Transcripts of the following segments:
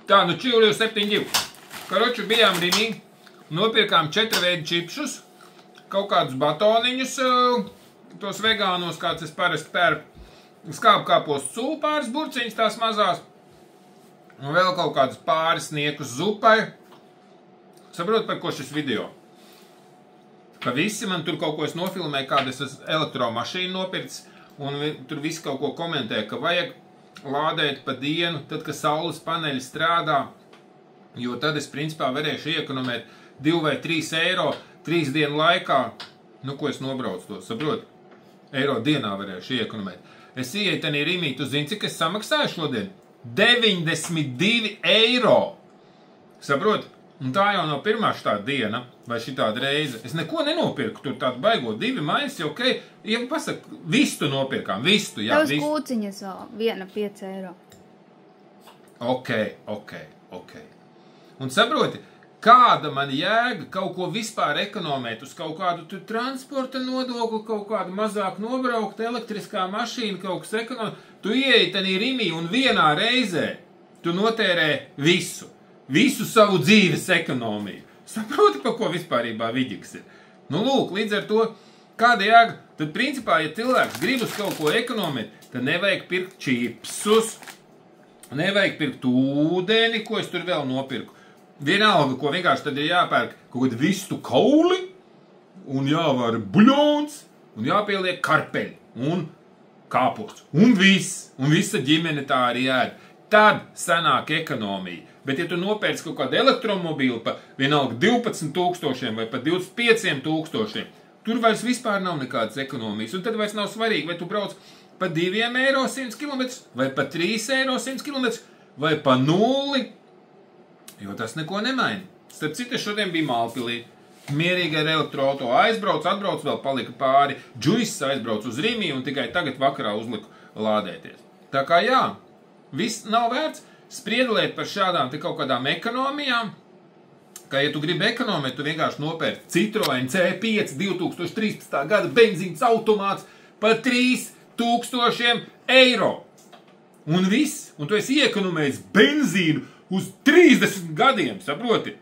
Tā, nu čīvļu 7-2. Karoči, bijām Rimī, nopirkām 4 veidu čipšus, kaut kādus batoniņus, tos vegānos, kāds es parasti pērku, skāpkāpos cūlu pāris burciņas tās mazās, un vēl kaut kādus pāris sniekus zupai. Saprot, par ko šis video? Ka visi man tur kaut ko es nofilmēju, kādu es elektromašīnu nopircis, un tur visi kaut ko komentē, ka vajag lādēt pa dienu, tad, kad saules paneļi strādā, jo tad es principā varēšu iekonomēt 2 vai 3 eiro 3 dienu laikā, nu, ko es nobraucu to, saprot? Eiro dienā varēšu iekonomēt. Es ieeju tenī Rimī, tu zini, cik es samaksāju šodien? 92 eiro! Saprot? Un tā jau nav pirmā štāda diena, vai šitāda reize. Es neko nenopirku, tur tādu baigo 2 maisi, ok? Ja pasaka, vistu nopirkām, vistu, jā, vistu. Tavs kūciņas vēl, 5 eiro. Ok. Un saproti, kāda man jēga kaut ko vispār ekonomēt uz kaut kādu tur transporta nodokli, kaut kādu mazāk nobraukt, elektriskā mašīna, kaut kas ekonomēt. Tu ieeji tenī Rimī un vienā reizē tu notērē visu. Visu savu dzīves ekonomiju. Saproti, pa ko vispārībā viģiks ir. Nu, lūk, līdz ar to, kāda jēga? Tad, principā, ja cilvēks grib uz kaut ko ekonomēt, tad nevajag pirkt čipsus, nevajag pirkt ūdeni, ko es tur vēl nopirku. Vienalga, ko vienkārši tad ir jāpērk kaut kādu vistu kauli, un jāvar buļons, un jāpieliek karpeļi, un kāpurs, un viss, un visa ģimene tā arī ēd. Tad sanāk ekonomija. Bet, ja tu nopērci kaut kādu elektromobīlu pa vienalga 12 000 vai pa 25 000, tur vairs vispār nav nekādas ekonomijas. Un tad vairs nav svarīgi, vai tu brauc pa 2 eiro 100 km, vai pa 3 eiro 100 km, vai pa 0, jo tas neko nemaina. Starp citu, šodien bija Mālpilī. Mierīgi ar elektroauto aizbrauc, atbrauc, vēl palika pāri. Džuiss aizbrauc uz Rimī un tikai tagad vakarā uzliku lādēties. Tā kā jā, viss nav vērts spriedelēt par šādām te kaut kādām ekonomijām, ka, ja tu gribi ekonomēt, tu vienkārši nopērci Citroen C5 2013. gada benzīns automāts par 3000 eiro. Un viss, un tu esi iekonomējis benzīnu uz 30 gadiem, saproti?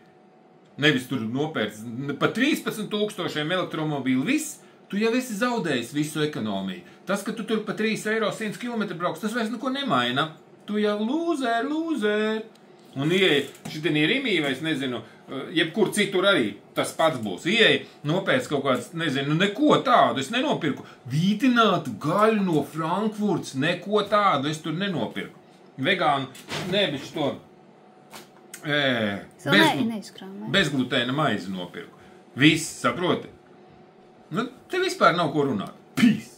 Nevis tur nopērci par 13 000 elektromobīlu, viss, tu jau esi zaudējis visu ekonomiju. Tas, ka tu tur pa 3 eiro 100 km brauks, tas vairs neko nemaina. Tu jau lūzēr. Un ieeja šitenī Rimī, vai es nezinu, jebkur citur arī tas pats būs. Ieeja, nopēc kaut kāds, nezinu, neko tādu es nenopirku. Vītinātu gaļu no Frankfurts, neko tādu es tur nenopirku. Vegānu, nebišķi to bezglutēna maizi nopirku. Viss, saproti? Nu, te vispār nav ko runāt. Peace!